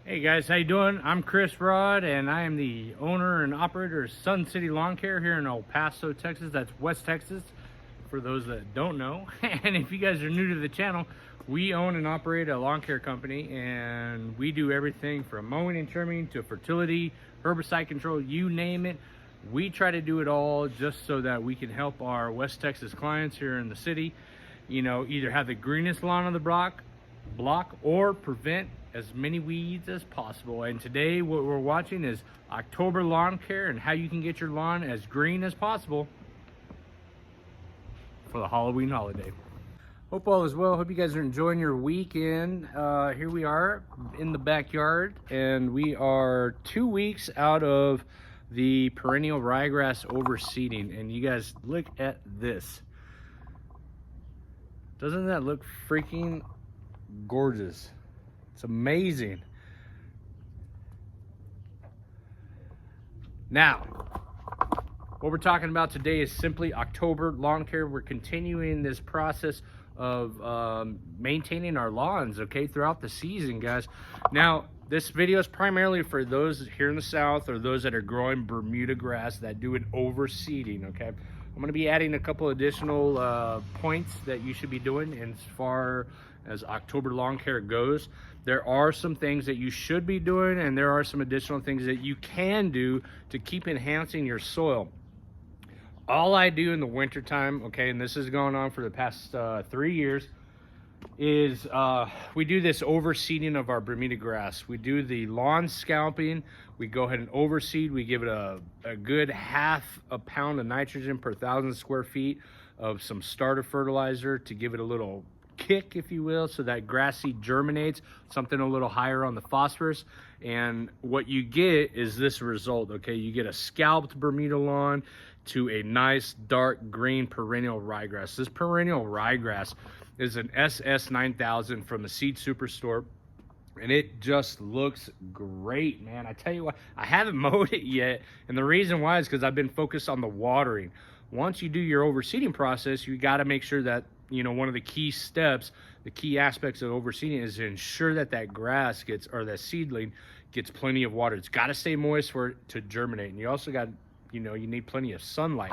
Hey guys, how you doing? I'm Chris Rod, and I am the owner and operator of Sun City Lawn Care here in El Paso, Texas. That's West Texas, for those that don't know. And if you guys are new to the channel, we own and operate a lawn care company, and we do everything from mowing and trimming to fertility, herbicide control, you name it. We try to do it all just so that we can help our West Texas clients here in the city, either have the greenest lawn on the block or prevent as many weeds as possible. And today what we're watching is October lawn care and how you can get your lawn as green as possible for the Halloween holiday. Hope all is well. Hope you guys are enjoying your weekend. Here we are in the backyard, and we are 2 weeks out of the perennial ryegrass overseeding. And you guys look at this. Doesn't that look freaking gorgeous? It's amazing. Now, what we're talking about today is simply October lawn care. We're continuing this process of maintaining our lawns, okay, throughout the season, guys. Now, this video is primarily for those here in the South or those that are growing Bermuda grass that do an overseeding, okay? I'm going to be adding a couple additional points that you should be doing as far as October lawn care goes. There are some things that you should be doing, and there are some additional things that you can do to keep enhancing your soil. All I do in the winter time, okay, and this has gone on for the past 3 years, is we do this overseeding of our Bermuda grass. We do the lawn scalping. We go ahead and overseed. We give it a good half a pound of nitrogen per 1,000 square feet of some starter fertilizer to give it a little kick, if you will, so that grass seed germinates, something a little higher on the phosphorus. And what you get is this result, okay? You get a scalped Bermuda lawn to a nice dark green perennial ryegrass. This perennial ryegrass is an SS 9000 from the Seed Superstore, and it just looks great, man. I tell you what, I haven't mowed it yet, and the reason why is because I've been focused on the watering. Once you do your overseeding process, you got to make sure that, one of the key steps, the key aspects of overseeding is to ensure that that grass gets, or that seedling gets plenty of water. It's got to stay moist for it to germinate, and you also got, you need plenty of sunlight.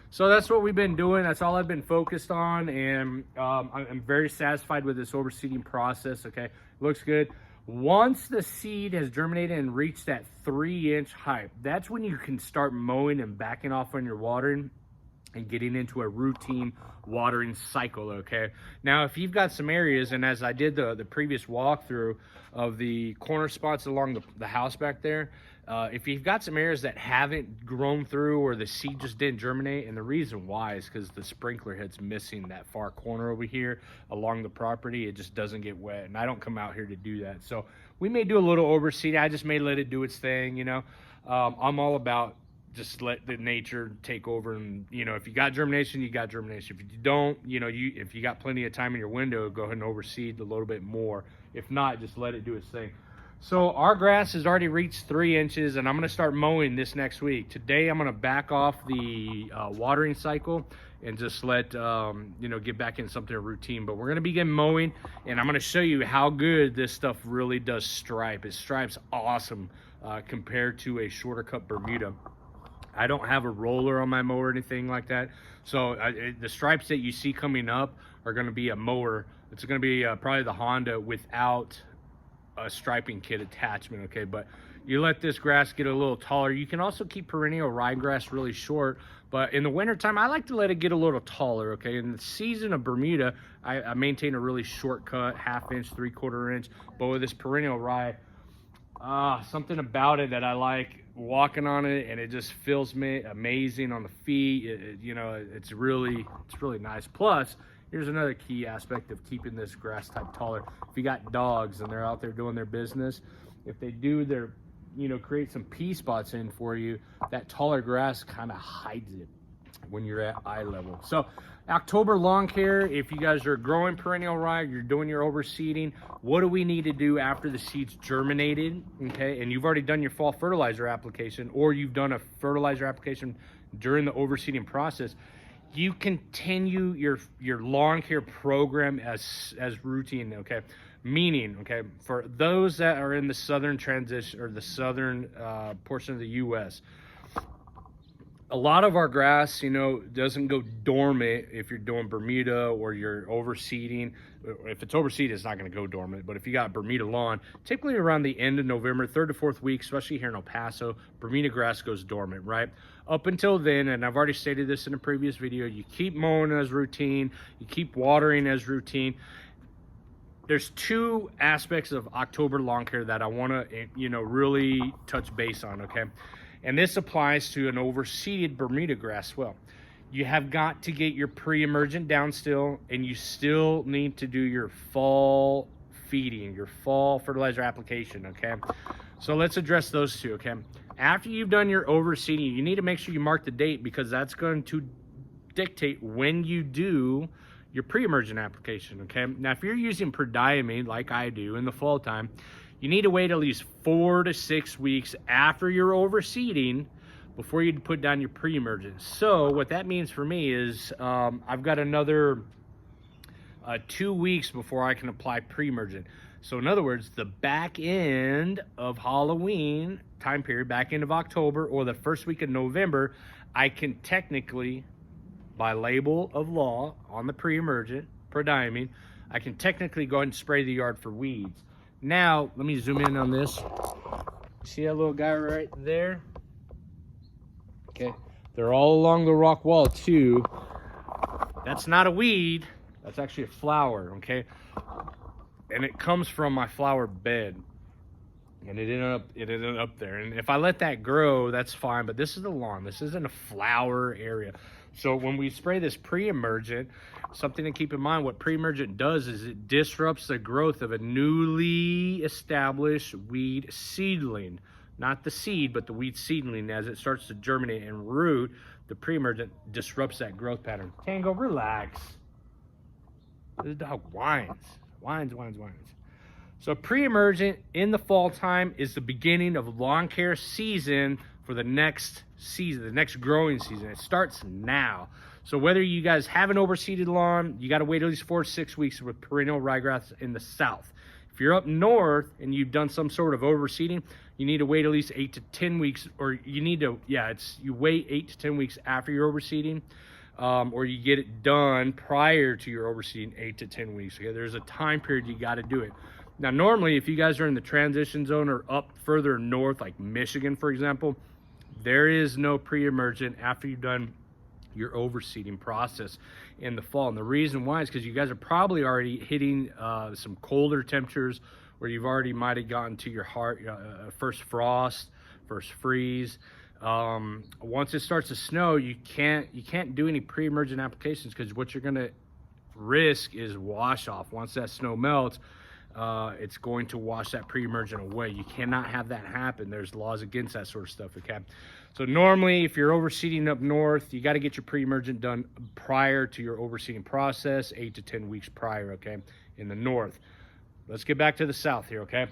So that's what we've been doing. That's all I've been focused on, and I'm very satisfied with this overseeding process, okay? Looks good. Once the seed has germinated and reached that 3-inch height, that's when you can start mowing and backing off on your watering and getting into a routine watering cycle, okay? Now, if you've got some areas, and as I did the previous walkthrough of the corner spots along the house back there, if you've got some areas that haven't grown through or the seed just didn't germinate, and the reason why is because the sprinkler head's missing that far corner over here along the property, it just doesn't get wet, and I don't come out here to do that. So we may do a little overseeding. I just may let it do its thing, I'm all about just let the nature take over, and if you got germination, you got germination. If you don't, if you got plenty of time in your window, go ahead and overseed a little bit more. If not, just let it do its thing. So our grass has already reached 3 inches, and I'm going to start mowing this next week. Today I'm going to back off the watering cycle and just let get back in something of routine. But we're going to begin mowing, and I'm going to show you how good this stuff really does stripe. It stripes awesome compared to a shorter cut Bermuda. I don't have a roller on my mower or anything like that. So the stripes that you see coming up are going to be a mower. It's going to be probably the Honda without a striping kit attachment, okay? But you let this grass get a little taller. You can also keep perennial ryegrass really short, but in the wintertime, I like to let it get a little taller, okay? In the season of Bermuda, I maintain a really short cut, 1/2 inch, 3/4 inch. But with this perennial rye, something about it that I like, walking on it, and it just feels amazing on the feet. It's really nice. Plus, here's another key aspect of keeping this grass type taller. If you got dogs and they're out there doing their business, if they do their, create some pea spots in for you, that taller grass kind of hides it when you're at eye level. So October lawn care, if you guys are growing perennial rye, you're doing your overseeding, what do we need to do after the seeds germinated, okay? And you've already done your fall fertilizer application, or you've done a fertilizer application during the overseeding process. You continue your lawn care program as routine, okay? Meaning, okay, for those that are in the southern transition or the southern portion of the U.S., a lot of our grass, you know, doesn't go dormant if you're doing Bermuda or you're overseeding. If it's overseeded, it's not going to go dormant. But if you got Bermuda lawn, typically around the end of November, 3rd to 4th week, especially here in El Paso, Bermuda grass goes dormant, right? Up until then, and I've already stated this in a previous video, you keep mowing as routine, you keep watering as routine. There's two aspects of October lawn care that I want to, you know, really touch base on, okay? And this applies to an overseeded Bermuda grass well. You have got to get your pre-emergent down still, and you still need to do your fall feeding, your fall fertilizer application, okay? So let's address those two, okay? After you've done your overseeding, you need to make sure you mark the date, because that's going to dictate when you do your pre-emergent application, okay? Now, if you're using prodiamine like I do in the fall time, you need to wait at least 4 to 6 weeks after you're overseeding before you put down your pre-emergent. So what that means for me is I've got another 2 weeks before I can apply pre-emergent. So in other words, the back end of Halloween time period, back end of October or the first week of November, I can technically, by label of law on the pre-emergent prodiamine, I can technically go ahead and spray the yard for weeds. Now, let me zoom in on this. See that little guy right there? Okay, they're all along the rock wall too. That's not a weed, that's actually a flower, okay? And it comes from my flower bed. And it ended up there. And if I let that grow, that's fine, but this is the lawn. This isn't a flower area. So when we spray this pre-emergent, something to keep in mind, what pre-emergent does is it disrupts the growth of a newly established weed seedling. Not the seed, but the weed seedling. As it starts to germinate and root, the pre-emergent disrupts that growth pattern. Tango, relax. This dog whines. Whines. So pre-emergent in the fall time is the beginning of lawn care season for the next season, the next growing season. It starts now. So whether you guys have an overseeded lawn, you got to wait at least 4 to 6 weeks with perennial ryegrass in the south. If you're up north and you've done some sort of overseeding, you need to wait at least 8 to 10 weeks, or you need to, you wait 8 to 10 weeks after your overseeding, or you get it done prior to your overseeding 8 to 10 weeks. Okay, there's a time period you got to do it. Now, normally, if you guys are in the transition zone or up further north, like Michigan, for example, there is no pre-emergent after you've done your overseeding process in the fall. And the reason why is because you guys are probably already hitting some colder temperatures, where you've already might have gotten to your first frost, first freeze. Once it starts to snow, you can't do any pre-emergent applications, because what you're going to risk is wash off. Once that snow melts, it's going to wash that pre-emergent away. You cannot have that happen. There's laws against that sort of stuff, okay? So normally, if you're overseeding up north, you got to get your pre-emergent done prior to your overseeding process, 8 to 10 weeks prior, okay, in the north. Let's get back to the south here, okay?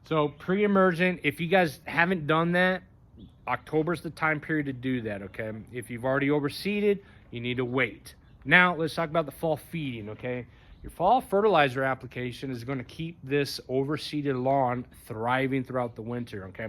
So pre-emergent, if you guys haven't done that, October's the time period to do that, okay? If you've already overseeded, you need to wait. Now, let's talk about the fall feeding, okay? Your fall fertilizer application is going to keep this overseeded lawn thriving throughout the winter, okay?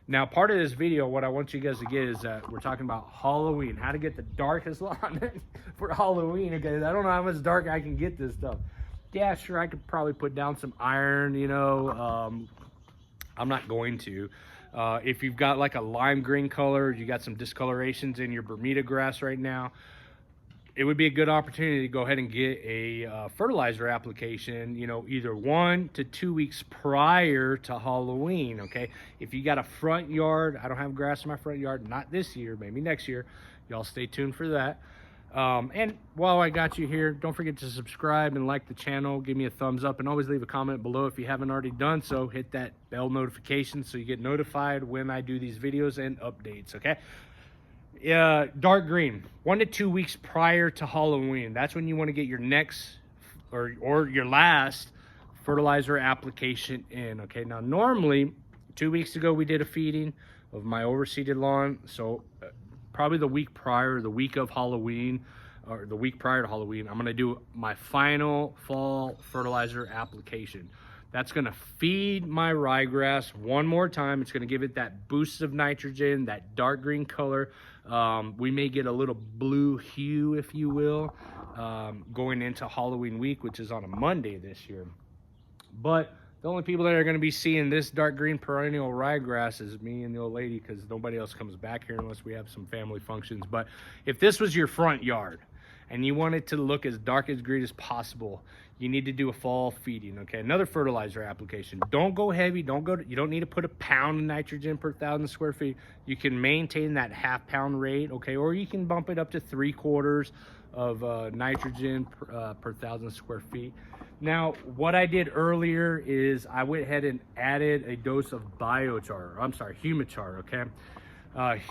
Now, part of this video, what I want you guys to get is that we're talking about Halloween, how to get the darkest lawn for Halloween, okay? I don't know how much dark I can get this stuff. Yeah, sure, I could probably put down some iron, you know. I'm not going to. If you've got like a lime green color, you got some discolorations in your Bermuda grass right now, it would be a good opportunity to go ahead and get a fertilizer application, you know, either 1 to 2 weeks prior to Halloween, okay? If you got a front yard, I don't have grass in my front yard, not this year, maybe next year. Y'all stay tuned for that. And while I got you here, don't forget to subscribe and like the channel. Give me a thumbs up, and always leave a comment below if you haven't already done so. Hit that bell notification so you get notified when I do these videos and updates, okay? Dark green, 1 to 2 weeks prior to Halloween. That's when you want to get your next or your last fertilizer application in, okay? Now, normally, 2 weeks ago, we did a feeding of my overseeded lawn. So probably the week prior, the week of Halloween, or the week prior to Halloween, I'm going to do my final fall fertilizer application. That's going to feed my ryegrass one more time. It's going to give it that boost of nitrogen, that dark green color. We may get a little blue hue, if you will, going into Halloween week, which is on a Monday this year. But the only people that are going to be seeing this dark green perennial ryegrass is me and the old lady, because nobody else comes back here unless we have some family functions. But if this was your front yard and you want it to look as dark as green as possible, you need to do a fall feeding. Okay, another fertilizer application. Don't go heavy. You don't need to put a pound of nitrogen per 1,000 square feet. You can maintain that half-pound rate. Okay, or you can bump it up to 3/4 of nitrogen per 1,000 square feet. Now, what I did earlier is I went ahead and added a dose of humichar. Okay,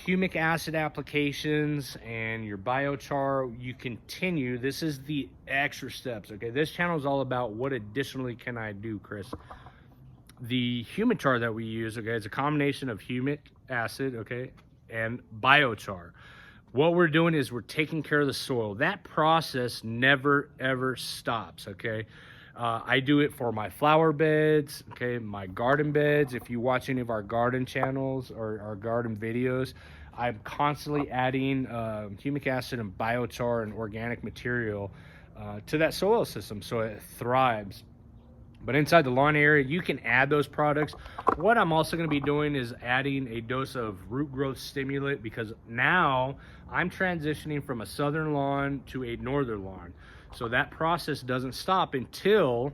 humic acid applications and your biochar, you continue. This is the extra steps. Okay, this channel is all about what additionally can I do, Chris. The humichar that we use, okay, is a combination of humic acid, okay, and biochar. What we're doing is we're taking care of the soil. That process never ever stops. Okay, I do it for my flower beds, okay, my garden beds. If you watch any of our garden channels or our garden videos, I'm constantly adding humic acid and biochar and organic material to that soil system so it thrives. But inside the lawn area, you can add those products. What I'm also going to be doing is adding a dose of root growth stimulant, because now I'm transitioning from a southern lawn to a northern lawn. So that process doesn't stop until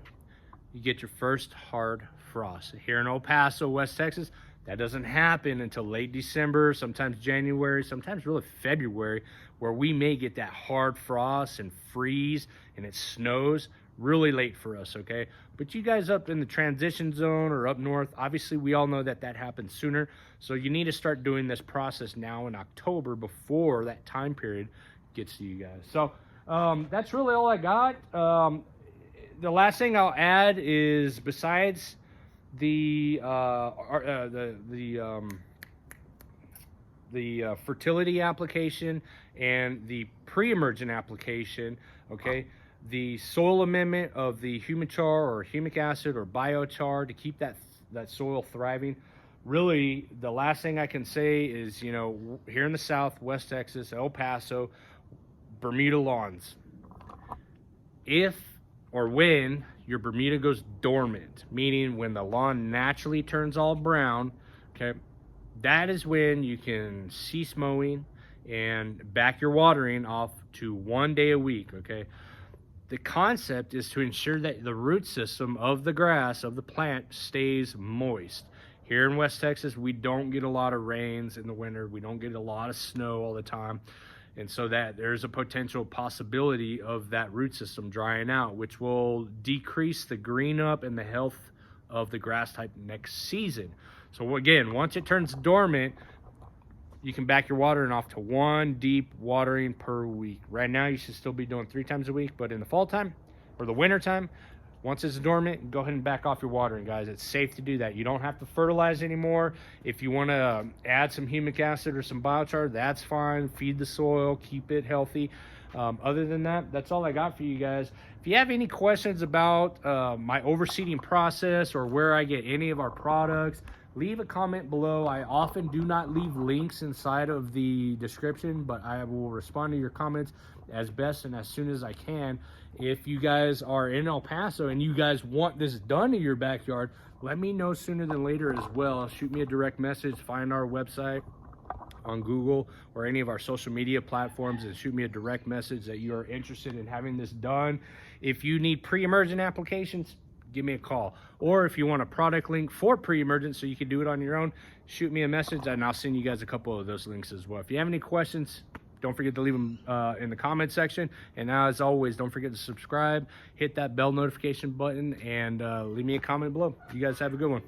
you get your first hard frost. Here in El Paso, West Texas, that doesn't happen until late December, sometimes January, sometimes really February, where we may get that hard frost and freeze and it snows really late for us, okay? But you guys up in the transition zone or up north, obviously we all know that happens sooner. So you need to start doing this process now in October before that time period gets to you guys. So that's really all I got. The last thing I'll add is, besides the fertility application and the pre-emergent application, okay, the soil amendment of the humichar or humic acid or biochar to keep that soil thriving. Really, the last thing I can say is, you know, here in the South, West Texas, El Paso, Bermuda lawns. If or when your Bermuda goes dormant, meaning when the lawn naturally turns all brown, okay, that is when you can cease mowing and back your watering off to 1 day a week, okay? The concept is to ensure that the root system of the grass, of the plant, stays moist. Here in West Texas, we don't get a lot of rains in the winter. We don't get a lot of snow all the time. And so that there's a potential possibility of that root system drying out, which will decrease the green up and the health of the grass type next season. So again, once it turns dormant, you can back your watering off to 1 deep watering per week. Right now, you should still be doing 3 times a week, but in the fall time or the winter time, once it's dormant, go ahead and back off your watering, guys. It's safe to do that. You don't have to fertilize anymore. If you want to add some humic acid or some biochar, that's fine. Feed the soil, keep it healthy. Other than that, that's all I got for you guys. If you have any questions about my overseeding process or where I get any of our products, leave a comment below. I often do not leave links inside of the description, but I will respond to your comments as best and as soon as I can. If you guys are in El Paso and you guys want this done in your backyard, let me know sooner than later as well. Shoot me a direct message, find our website on Google or any of our social media platforms and shoot me a direct message that you are interested in having this done. If you need pre-emergent applications, give me a call. Or if you want a product link for pre-emergent so you can do it on your own, shoot me a message and I'll send you guys a couple of those links as well. If you have any questions, don't forget to leave them in the comment section. And now, as always, don't forget to subscribe, hit that bell notification button, and leave me a comment below. You guys have a good one.